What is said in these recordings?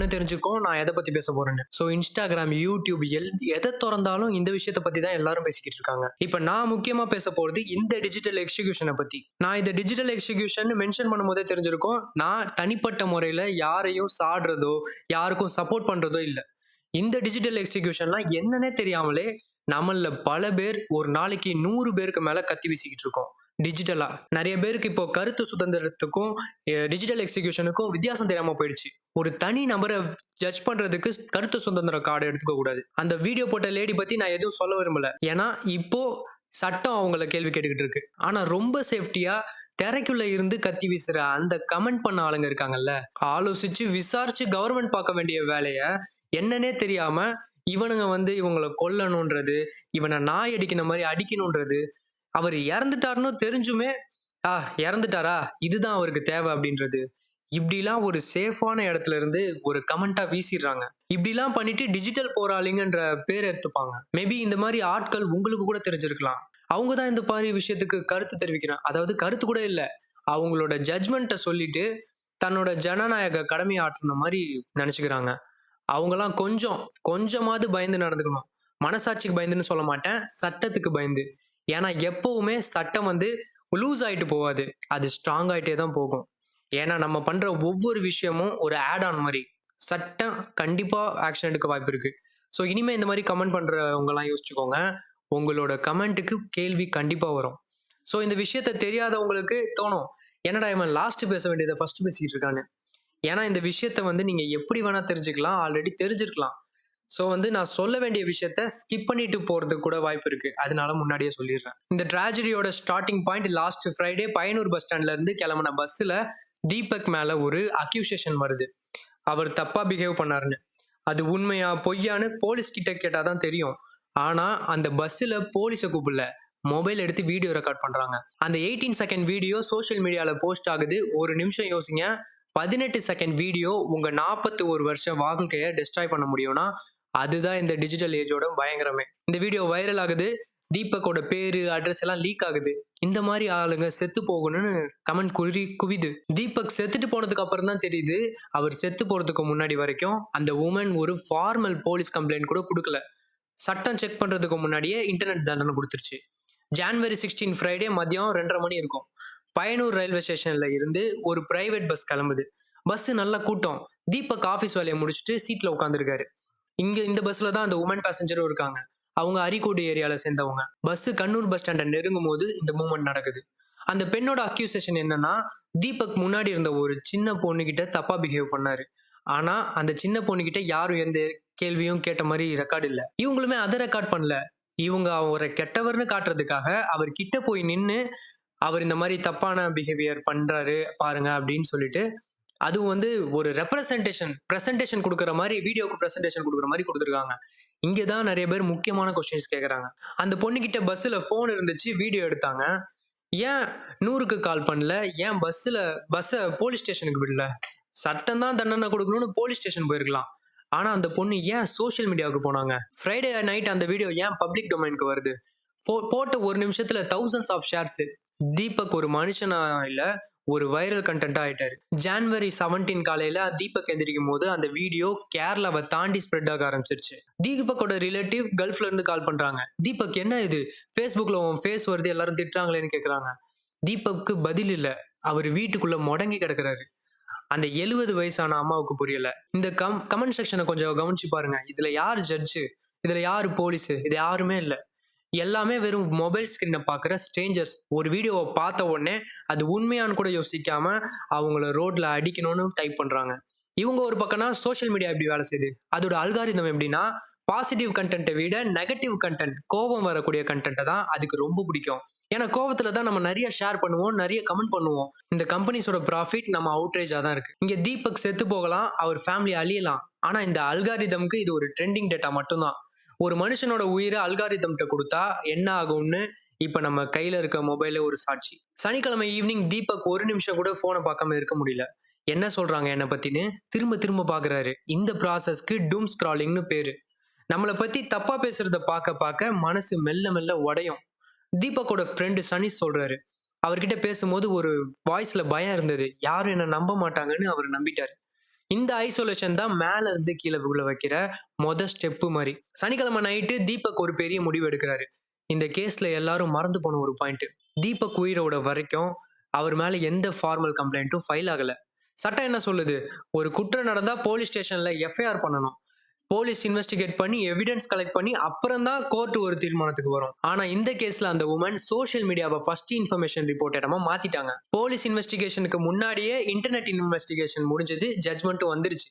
ஒண்ணு தெரிஞ்சுக்கும் நான் எதை பத்தி பேச போறேன்னு. ஸோ இன்ஸ்டாகிராம், யூடியூப் எதை தொறந்தாலும் இந்த விஷயத்த பத்தி தான் எல்லாரும் பேசிக்கிட்டு இருக்காங்க. இப்ப நான் முக்கியமா பேச போறது இந்த டிஜிட்டல் எக்ஸிகியூஷனை பத்தி. நான் இந்த டிஜிட்டல் எக்ஸிகியூஷன் மென்ஷன் பண்ணும்போதே தெரிஞ்சிருக்கும். நான் தனிப்பட்ட முறையில யாரையும் சாடுறதோ, யாருக்கும் சப்போர்ட் பண்றதோ இல்ல. இந்த டிஜிட்டல் எக்ஸிகியூஷன்லாம் என்னன்னே தெரியாமலே நம்மள பல பேர் ஒரு நாளைக்கு 100 பேருக்கு மேல கத்தி வீசிக்கிட்டு இருக்கோம். டிஜிட்டலா நிறைய பேருக்கு இப்போ கருத்து சுதந்திரத்துக்கும் டிஜிட்டல் எக்ஸிகியூஷனுக்கும் வித்தியாசம் தெரியாம போயிடுச்சு. ஒரு தனி நபரை ஜட்ஜ் பண்றதுக்கு கருத்து சுதந்திர கார்டு எடுத்துக்க கூடாது. அந்த வீடியோ போட்ட லேடி பத்தி நான் எதுவும் சொல்ல விரும்பல. ஏன்னா இப்போ சட்டம் அவங்கள கேள்வி கேட்டுக்கிட்டு இருக்கு. ஆனா ரொம்ப சேஃப்டியா திரைக்குள்ள இருந்து கத்தி வீசுற அந்த கமெண்ட் பண்ண ஆளுங்க இருக்காங்கல்ல, ஆலோசிச்சு விசாரிச்சு கவர்மெண்ட் பார்க்க வேண்டிய வேலைய என்னன்னே தெரியாம இவனுங்க இவங்களை கொல்லணும்ன்றது, இவனை நாய் அடிக்கிற மாதிரி அடிக்கணும்ன்றது, அவர் இறந்துட்டாருன்னு தெரிஞ்சுமே இறந்துட்டாரா இதுதான் அவருக்கு தேவை அப்படின்றது, இப்படிலாம் ஒரு சேஃபான இடத்துல இருந்து ஒரு கமெண்டா வீசிடுறாங்க. இப்படிலாம் பண்ணிட்டு டிஜிட்டல் போராளிங்கன்ற பேர் எடுத்துப்பாங்க. மேபி இந்த மாதிரி ஆட்கள் உங்களுக்கு கூட தெரிஞ்சிருக்கலாம். அவங்க தான் இந்த மாதிரி விஷயத்துக்கு கருத்து தெரிவிக்கிறாங்க. அதாவது கருத்து கூட இல்ல, அவங்களோட ஜட்ஜ்மெண்ட்டை சொல்லிட்டு தன்னோட ஜனநாயக கடமையை ஆற்றுன மாதிரி நினைச்சுக்கிறாங்க. அவங்கலாம் கொஞ்சமாவது பயந்து நடந்துக்கணும். மனசாட்சிக்கு பயந்துன்னு சொல்ல மாட்டேன், சட்டத்துக்கு பயந்து. ஏன்னா எப்பவுமே சட்டம் லூஸ் ஆயிட்டு போவாது, அது ஸ்ட்ராங் ஆயிட்டே தான் போகும். ஏன்னா நம்ம பண்ற ஒவ்வொரு விஷயமும் ஒரு ஆட் ஆன் மாதிரி. சட்டம் கண்டிப்பா ஆக்ஷன் எடுக்க வாய்ப்பு இருக்கு. ஸோ இனிமே இந்த மாதிரி கமெண்ட் பண்றவங்க எல்லாம் யோசிச்சுக்கோங்க. உங்களோட கமெண்ட்டுக்கு கேள்வி கண்டிப்பா வரும். ஸோ இந்த விஷயத்த தெரியாதவங்களுக்கு தோணும், என்னடா இவன் லாஸ்ட் பேச வேண்டியதை ஃபர்ஸ்ட் பேசிட்டு இருக்கான்னு. ஏன்னா இந்த விஷயத்த நீங்க எப்படி வேணா தெரிஞ்சுக்கலாம், ஆல்ரெடி தெரிஞ்சிருக்கலாம். ஸோ நான் சொல்ல வேண்டிய விஷயத்த ஸ்கிப் பண்ணிட்டு போறதுக்கு கூட வாய்ப்பு இருக்கு. அதனால முன்னாடியே சொல்லிடுறேன். இந்த ட்ராஜடியோட starting point last Friday Paiyanur bus ஸ்டாண்ட்ல இருந்து கிளம்பின பஸ்ல தீபக் மேல ஒரு அக்யூசேஷன் வருது. அவர் தப்பா பிஹேவ் பண்ணாருன்னு. அது உண்மையா பொய்யான்னு போலீஸ் கிட்ட கேட்டாதான் தெரியும். ஆனா அந்த பஸ்ல போலீஸை கூப்பிடல, மொபைல் எடுத்து வீடியோ ரெக்கார்ட் பண்றாங்க. அந்த 18 செகண்ட் வீடியோ சோஷியல் மீடியால போஸ்ட் ஆகுது. ஒரு நிமிஷம் யோசிங்க, 18 செகண்ட் வீடியோ உங்க 41 வருஷ வாழ்க்கையை டெஸ்ட்ராய் பண்ண முடியும்னா அதுதான் இந்த டிஜிட்டல் ஏஜோட பயங்கரமே. இந்த வீடியோ வைரல் ஆகுது, தீபக்கோட பேரு அட்ரஸ் எல்லாம் லீக் ஆகுது. இந்த மாதிரி ஆளுங்க செத்து போகணும்னு கமெண்ட் குவிது. தீபக் செத்துட்டு போனதுக்கு அப்புறம் தான் தெரியுது, அவர் செத்து போறதுக்கு முன்னாடி வரைக்கும் அந்த உமன் ஒரு ஃபார்மல் போலீஸ் கம்ப்ளைண்ட் கூட கொடுக்கல. சட்டம் செக் பண்றதுக்கு முன்னாடியே இன்டர்நெட் தண்டனை கொடுத்துருச்சு. ஜான்வரி 16 ஃப்ரைடே மதியம் 2:30 மணி இருக்கும். பையனூர் ரயில்வே ஸ்டேஷன்ல இருந்து ஒரு பிரைவேட் பஸ் கிளம்புது. பஸ் நல்ல கூட்டம். தீபக் ஆபீஸ் வேலையை முடிச்சுட்டு சீட்ல உட்காந்துருக்காரு. இந்த பஸ்ல தான் அந்த உமன் பேசஞ்சரும் இருக்காங்க. அவங்க அரிக்கோடு ஏரியால சேர்ந்தவங்க. பஸ் கண்ணூர் பஸ் ஸ்டாண்டை நெருங்கும் போது இந்த மூமெண்ட் நடக்குது. அந்த பெண்ணோட அக்யூசேஷன் என்னன்னா, தீபக் முன்னாடி இருந்த ஒரு சின்ன பொண்ணுகிட்ட தப்பா பிஹேவ் பண்ணாரு. ஆனா அந்த சின்ன பொண்ணுகிட்ட யாரும் எந்த கேள்வியும் கேட்ட மாதிரி ரெக்கார்டு இல்ல. இவங்களுமே அதை ரெக்கார்ட் பண்ணல. இவங்க அவரை கெட்டவர்னு காட்டுறதுக்காக அவர் கிட்ட போய் நின்னு அவர் இந்த மாதிரி தப்பான பிஹேவியர் பண்றாரு பாருங்க அப்படின்னு சொல்லிட்டு, அதுவும் ஒரு பிரசன்டேஷன் கொடுக்குற மாதிரி, வீடியோக்கு பிரசன்டேஷன் கொடுக்குற மாதிரி கொடுத்துருக்காங்க. இங்கதான் நிறைய பேர் முக்கியமான கொஸ்டின்ஸ் கேட்கறாங்க. அந்த பொண்ணுகிட்ட பஸ்ல போன் இருந்துச்சு, வீடியோ எடுத்தாங்க. ஏன் 100க்கு கால் பண்ணல? ஏன் பஸ்ஸ போலீஸ் ஸ்டேஷனுக்கு விடல? சட்டம் தான் தண்டனை கொடுக்கணும்னு போலீஸ் ஸ்டேஷன் போயிருக்கலாம். ஆனா அந்த பொண்ணு ஏன் சோசியல் மீடியாவுக்கு போனாங்க? ஃப்ரைடே நைட் அந்த வீடியோ ஏன் பப்ளிக் டொமைனுக்கு வருது? போட்ட ஒரு நிமிஷத்துல thousands ஆஃப் ஷேர்ஸ். தீபக் ஒரு மனுஷனா இல்ல, ஒரு வைரல் கண்டென்ட் ஆயிட்டாரு. ஜான்வரி 17 காலையில தீபக் எந்திரிக்கும் போது அந்த வீடியோ கேரளாவை தாண்டி ஸ்ப்ரெட் ஆக ஆரம்பிச்சிருச்சு. தீபக்கோட ரிலேட்டிவ் கல்ஃப்ல இருந்து கால் பண்றாங்க. தீபக் என்ன இது, ஃபேஸ்புக்ல உன் ஃபேஸ் வருது, எல்லாரும் திட்டுறாங்களேன்னு கேக்குறாங்க. தீபக்கு பதில் இல்ல, அவர் வீட்டுக்குள்ள முடங்கி கிடக்குறாரு. அந்த 70 வயசான அம்மாவுக்கு புரியல. இந்த கமெண்ட் செக்ஷனை கொஞ்சம் கவனிச்சு பாருங்க. இதுல யாரு ஜட்ஜு, இதுல யாரு போலீஸ்? இது யாருமே இல்ல. எல்லாமே வெறும் மொபைல் ஸ்கிரீனை பாக்குற ஸ்ட்ரேஞ்சர்ஸ். ஒரு வீடியோவை பார்த்த உடனே அது உண்மையானு கூட யோசிக்காம அவங்கள ரோட்ல அடிக்கணும்னு டைப் பண்றாங்க. இவங்க ஒரு பக்கம்னா சோஷியல் மீடியா எப்படி வேலை செய்யுது, அதோட அல்காரிதம் எப்படின்னா, பாசிட்டிவ் கண்டென்ட்டை விட நெகட்டிவ் கண்டென்ட், கோபம் வரக்கூடிய கண்டென்ட்டை தான் அதுக்கு ரொம்ப பிடிக்கும். ஏன்னா கோவத்துல தான் நம்ம நிறைய ஷேர் பண்ணுவோம், நிறைய கமெண்ட் பண்ணுவோம். இந்த கம்பெனிஸோட ப்ராஃபிட் நம்ம அவுட்ரேஜா தான் இருக்கு. இங்க தீபக் செத்து போகலாம், அவர் ஃபேமிலி அழியலாம். ஆனா இந்த அல்காரிதம்க்கு இது ஒரு ட்ரெண்டிங் டேட்டா மட்டும்தான். ஒரு மனுஷனோட உயிரை அல்காரிதம்கிட்ட கொடுத்தா என்ன ஆகும்னு இப்ப நம்ம கையில இருக்க மொபைலே ஒரு சாட்சி. சனிக்கிழமை ஈவினிங் தீபக் ஒரு நிமிஷம் கூட போனை பார்க்காம இருக்க முடியல. என்ன சொல்றாங்க என்ன பத்தின்னு திரும்ப திரும்ப பாக்குறாரு. இந்த ப்ராசஸ்க்கு டூம் ஸ்க்ராலிங்னு பேரு. நம்மளை பத்தி தப்பா பேசுறத பார்க்க பார்க்க மனசு மெல்ல மெல்ல உடையும். தீபக்கோட ஃப்ரெண்டு சனீஷ் சொல்றாரு, அவர்கிட்ட பேசும்போது ஒரு வாய்ஸ்ல பயம் இருந்தது. யாரும் என்ன நம்ப மாட்டாங்கன்னு அவர் நம்பிட்டாரு. இந்த ஐசோலேஷன் தான் மேல இருந்து கீழே விழ வைக்கிற ஸ்டெப்பு மாதிரி. சனிக்கிழமை நைட்டு தீபக் ஒரு பெரிய முடிவு எடுக்கிறாரு. இந்த கேஸ்ல எல்லாரும் மறந்து போன ஒரு பாயிண்ட், தீபக் உயிரோட வரைக்கும் அவர் மேல எந்த ஃபார்மல் கம்ப்ளைண்ட்டும் ஃபைல் ஆகல. சட்டம் என்ன சொல்லுது? ஒரு குற்றம் நடந்தா போலீஸ் ஸ்டேஷன்ல எஃப்ஐஆர் பண்ணணும். போலீஸ் இன்வெஸ்டிகேட் பண்ணி எவிடன்ஸ் கலெக்ட் பண்ணி அப்புறம் தான் கோர்ட் ஒரு தீர்மானத்துக்கு வரும். ஆனா இந்த கேஸ்ல அந்த உமன் சோஷியல் மீடியாவை ஃபர்ஸ்ட் இன்ஃபர்மேஷன் ரிப்போர்ட் இடமா மாத்திட்டாங்க. போலீஸ் இன்வெஸ்டிகேஷனுக்கு முன்னாடியே இன்டர்நெட் இன்வெஸ்டிகேஷன் முடிஞ்சது, ஜட்மெண்ட் வந்துருச்சு.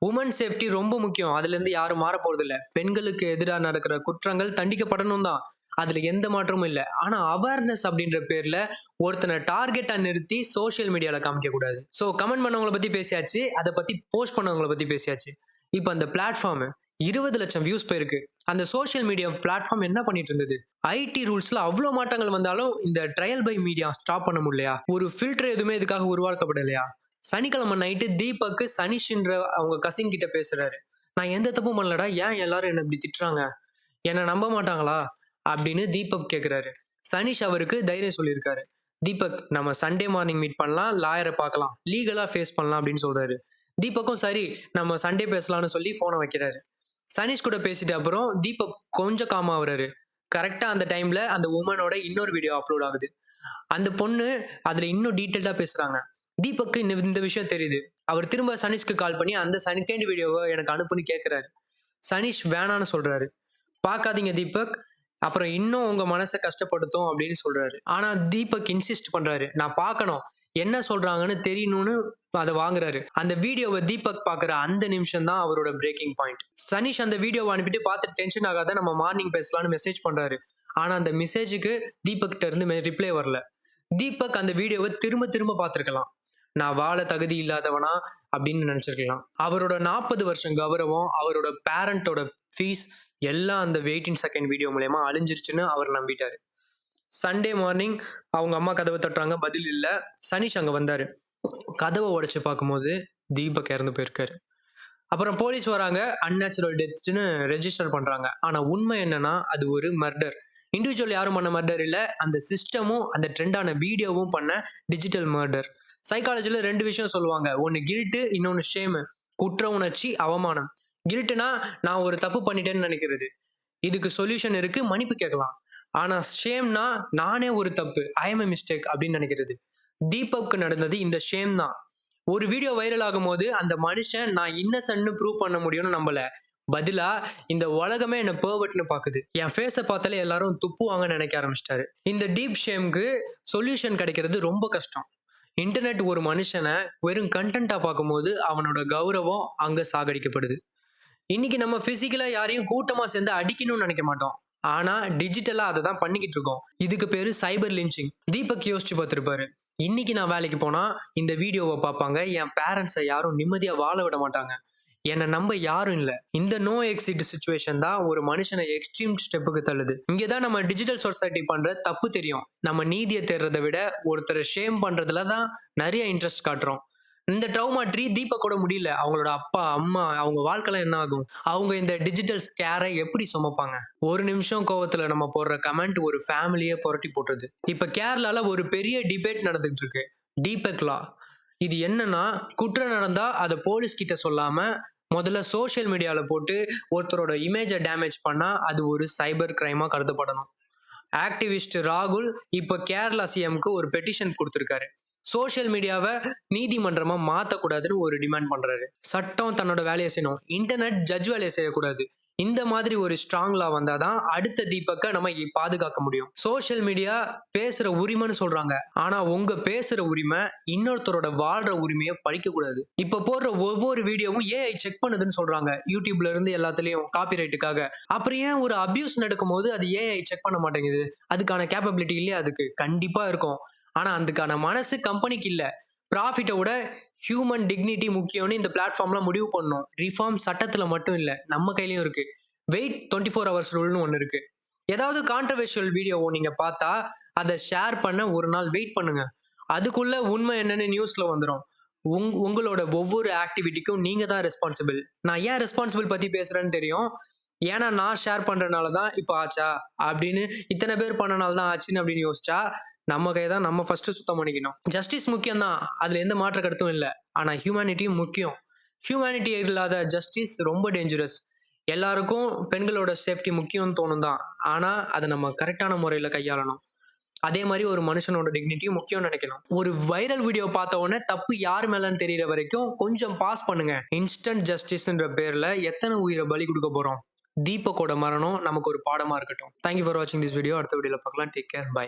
உமன் சேஃப்டி ரொம்ப முக்கியம். அதுல இருந்து யாரும் மாற போறது இல்ல. பெண்களுக்கு எதிராக நடக்கிற குற்றங்கள் தண்டிக்கப்படணும் தான், அதுல எந்த மாற்றமும் இல்ல. ஆனா அவேர்னஸ் அப்படின்ற பேர்ல ஒருத்தனை டார்கெட்டா நிறுத்தி சோஷியல் மீடியால காமிக்க கூடாது. சோ கமெண்ட் பண்ணவங்களை பத்தி பேசியாச்சு, அதை பத்தி போஸ்ட் பண்ணவங்களை பத்தி பேசியாச்சு. இப்ப அந்த பிளாட்ஃபார்ம் 20 லட்சம் வியூஸ் போயிருக்கு. அந்த சோஷியல் மீடியா பிளாட்ஃபார்ம் என்ன பண்ணிட்டு இருந்தது? ஐடி ரூல்ஸ்ல அவ்வளவு மாற்றங்கள் வந்தாலும் இந்த ட்ரையல் பை மீடியா ஸ்டாப் பண்ண முடியலையா? ஒரு ஃபில்டர் எதுவுமே இதுக்காக உருவாக்கப்படலையா? சனிக்கிழமை நைட்டு தீபக் சனிஷ்ன்ற அவங்க கசின் கிட்ட பேசுறாரு. நான் எந்த தப்பும் பண்ணலடா, ஏன் எல்லாரும் என்ன இப்படி திட்டுறாங்க, என்ன நம்ப மாட்டாங்களா அப்படின்னு தீபக் கேக்குறாரு. சனிஷ் அவருக்கு தைரியம் சொல்லியிருக்காரு. தீபக், நம்ம சண்டே மார்னிங் மீட் பண்ணலாம், லாயரை பார்க்கலாம், லீகலா ஃபேஸ் பண்ணலாம் அப்படின்னு சொல்றாரு. தீபக்கும் சரி நம்ம சண்டே பேசலாம்னு சொல்லி போனை வைக்கிறாரு. சனிஷ் கூட பேசிட்டு அப்புறம் தீபக் கொஞ்சம் காமா ஆகுறாரு. கரெக்டா அந்த டைம்ல அந்த உமனோட இன்னொரு வீடியோ அப்லோட் ஆகுது. அந்த பொண்ணு அதுல இன்னும் டீட்டெயில்டா பேசுறாங்க. தீபக்கு இந்த விஷயம் தெரியுது. அவர் திரும்ப சனிஷ்க்கு கால் பண்ணி அந்த செகண்ட் வீடியோவை எனக்கு அனுப்புன்னு கேட்கிறாரு. சனிஷ் வேணான்னு சொல்றாரு. பார்க்காதீங்க தீபக், அப்புறம் இன்னும் உங்க மனசை கஷ்டப்படுத்தும் அப்படின்னு சொல்றாரு. ஆனா தீபக் இன்சிஸ்ட் பண்றாரு, நான் பார்க்கணும், என்ன சொல்றாங்கன்னு தெரியணும்னு அதை வாங்குறாரு. அந்த வீடியோவை தீபக் பாக்குற அந்த நிமிஷம் தான் அவரோட பிரேக்கிங் பாயிண்ட். சனிஷ் அந்த வீடியோவை அனுப்பிட்டு பார்த்துட்டு டென்ஷன் ஆகாத, நம்ம மார்னிங் பேசலாம்னு மெசேஜ் பண்றாரு. ஆனா அந்த மெசேஜுக்கு தீபக் கிட்ட இருந்து ரிப்ளை வரல. தீபக் அந்த வீடியோவை திரும்ப திரும்ப பார்த்திருக்கலாம். நான் வாழ தகுதி இல்லாதவனா அப்படின்னு நினைச்சிருக்கலாம். அவரோட 40 வருஷம் கௌரவம், அவரோட பேரண்டோட ஃபீஸ் எல்லாம் அந்த 18 செகண்ட் வீடியோ மூலமா அழிஞ்சிருச்சுன்னு அவர் நம்பிட்டாரு. சண்டே மார்னிங் அவங்க அம்மா கதவை தட்டுறாங்க, பதில் இல்ல. சனிஷ் அங்க வந்தாரு. கதவை உடைச்சு பார்க்கும்போது தீபக் இறந்து போயிருக்காரு. அப்புறம் போலீஸ் வராங்க, அன்நேச்சுரல் டெத்னு ரெஜிஸ்டர் பண்றாங்க. ஆனா உண்மை என்னன்னா அது ஒரு மர்டர். இண்டிவிஜுவல் யாரும் பண்ண மர்டர் இல்ல, அந்த சிஸ்டமும் அந்த ட்ரெண்டான வீடியோவும் பண்ண டிஜிட்டல் மர்டர். சைக்காலஜில 2 விஷயம் சொல்லுவாங்க, ஒன்னு கில்ட்டு, இன்னொன்னு ஷேம். குற்ற உணர்ச்சி, அவமானம். கில்ட்டுனா நான் ஒரு தப்பு பண்ணிட்டேன்னு நினைக்கிறது, இதுக்கு சொல்யூஷன் இருக்கு, மன்னிப்பு கேட்கலாம். ஆனா ஷேம்னா நானே ஒரு தப்பு, ஐ எம் எ மிஸ்டேக் அப்படின்னு நினைக்கிறது. தீபக்கு நடந்தது இந்த ஷேம் தான். ஒரு வீடியோ வைரல் ஆகும் போது அந்த மனுஷன் நான் இன்னசென்ட்னு ப்ரூவ் பண்ண முடியும்னு நம்பல. பதிலா இந்த உலகமே என்ன பெர்வர்ட்னு பாக்குது. என் ஃபேஸை பார்த்தாலே எல்லாரும் துப்புவாங்கன்னு நினைக்க ஆரம்பிச்சிட்டாரு. இந்த டீப் ஷேம்க்கு சொல்யூஷன் கிடைக்கிறது ரொம்ப கஷ்டம். இன்டர்நெட் ஒரு மனுஷனை வெறும் கண்டென்ட்டா பார்க்கும்போது அவனோட கௌரவம் அங்க சாகடிக்கப்படுது. இன்னைக்கு நம்ம பிசிக்கலா யாரையும் கூட்டமா சேர்ந்து அடிக்கணும்னு நினைக்க மாட்டோம். ஆனா டிஜிட்டலா அதை தான் பண்ணிக்கிட்டு இருக்கோம். இதுக்கு பேரு சைபர் லிஞ்சிங். தீபக் யோசிச்சு பார்த்திருப்பாரு, இன்னைக்கு நான் வேலைக்கு போனா இந்த வீடியோவை பார்ப்பாங்க, என் பேரண்ட்ஸை யாரும் நிம்மதியா வாழ விட மாட்டாங்க, என்னை நம்ப யாரும் இல்ல. இந்த நோ எக்ஸிட் சிச்சுவேஷன் தான் ஒரு மனுஷனை எக்ஸ்ட்ரீம் ஸ்டெப்புக்கு தள்ளுது. இங்கதான் நம்ம டிஜிட்டல் சொசைட்டி பண்ற தப்பு தெரியும். நம்ம நீதியை தேடுறதை விட ஒருத்தரை ஷேம் பண்றதுல தான் நிறைய இன்ட்ரெஸ்ட் காட்டுறோம். இந்த ட்ரௌமா ட்ரீ தீபக்கோட முடியல. அவங்களோட அப்பா அம்மா அவங்க வாழ்க்கைலாம் என்ன ஆகும்? அவங்க இந்த டிஜிட்டல் ஸ்கேரை எப்படி சுமப்பாங்க? ஒரு நிமிஷம் கோவத்துல நம்ம போடுற கமெண்ட் ஒரு ஃபேமிலியே புரட்டி போட்டுருது. இப்ப கேரளால ஒரு பெரிய டிபேட் நடந்துட்டு இருக்கு, டீபக் லா. இது என்னன்னா, குற்றம் நடந்தா அதை போலீஸ் கிட்ட சொல்லாம முதல்ல சோஷியல் மீடியால போட்டு ஒருத்தரோட இமேஜை டேமேஜ் பண்ணா அது ஒரு சைபர் கிரைமா கருதப்படணும். ஆக்டிவிஸ்ட் ராகுல் இப்ப கேரளா சிஎம்க்கு ஒரு பெட்டிஷன் கொடுத்திருக்காரு. சோஷியல் மீடியாவை நீதிமன்றமா மாத்தக்கூடாதுன்னு ஒரு டிமாண்ட் பண்றாரு. சட்டம் தன்னோட வேலையை செய்யணும், இன்டர்நெட் ஜட்ஜ் வேலையை செய்யக்கூடாது. இந்த மாதிரி ஒரு ஸ்ட்ராங் லா வந்தாதான் அடுத்த தீபக்கை நம்ம பாதுகாக்க முடியும். சோஷியல் மீடியா பேசுற உரிமைன்னு சொல்றாங்க, ஆனா உங்க பேசுற உரிமை இன்னொருத்தரோட வாழ்ற உரிமையை பழிக்க கூடாது. இப்ப போடுற ஒவ்வொரு வீடியோவும் ஏஐ செக் பண்ணுதுன்னு சொல்றாங்க, யூடியூப்ல இருந்து எல்லாத்துலயும் காப்பிரைட்டுக்காக. அப்புறம் ஏன் ஒரு அபியூஸ் நடக்கும் போது அது ஏஐ செக் பண்ண மாட்டேங்குது? அதுக்கான கேப்பபிலிட்டி இல்லையா? அதுக்கு கண்டிப்பா இருக்கும். ஆனா அதுக்கான மனசு கம்பெனிக்கு இல்ல. ப்ராஃபிட்டை விட ஹியூமன் டிக்னிட்டி முக்கியம்னு இந்த பிளாட்ஃபார்ம்லாம் முடிவு பண்ணணும். ரிஃபார்ம் சட்டத்துல மட்டும் இல்ல, நம்ம கையிலயும் இருக்கு. வெயிட் 24 hours ரூல்னு ஒன்று இருக்கு. ஏதாவது கான்ட்ரவர்ஷியல் வீடியோவோ நீங்க பார்த்தா அதை ஷேர் பண்ண ஒரு நாள் வெயிட் பண்ணுங்க. அதுக்குள்ள உண்மை என்னன்னு நியூஸ்ல வந்துடும். உங்களோட ஒவ்வொரு ஆக்டிவிட்டிக்கும் நீங்க தான் ரெஸ்பான்சிபிள். நான் ஏன் ரெஸ்பான்சிபிள் பத்தி பேசுறேன்னு தெரியும். ஏன்னா நான் ஷேர் பண்றதுனால தான் இப்போ ஆச்சா அப்படின்னு, இத்தனை பேர் பண்ணனால தான் ஆச்சுன்னு அப்படின்னு யோசிச்சா நம்ம கையை தான் நம்ம ஃபர்ஸ்ட் சுத்தம் பண்ணிக்கணும். ஜஸ்டிஸ் முக்கியம் தான், அதுல எந்த மாற்ற கருத்தும் இல்லை. ஆனா ஹியூமனிட்டியும் முக்கியம். ஹியூமனிட்டி இல்லாத ஜஸ்டிஸ் ரொம்ப டேஞ்சரஸ். எல்லாருக்கும் பெண்களோட சேஃப்டி முக்கியம்னு தோணும் தான். ஆனா அதை நம்ம கரெக்டான முறையில கையாளணும். அதே மாதிரி ஒரு மனுஷனோட டிக்னிட்டியும் முக்கியம் நினைக்கணும். ஒரு வைரல் வீடியோ பார்த்த உடனே தப்பு யார் மேலன்னு தெரியற வரைக்கும் கொஞ்சம் பாஸ் பண்ணுங்க. இன்ஸ்டன்ட் ஜஸ்டிஸ்ன்ற பேர்ல எத்தனை உயிரை பலி கொடுக்க போறோம்? தீபக்கோட மரணம் நமக்கு ஒரு பாடமா இருக்கட்டும். தேங்க்யூ ஃபார் வாட்சிங் திஸ் வீடியோ. அடுத்த வீடியோல பார்க்கலாம். Take care. பை.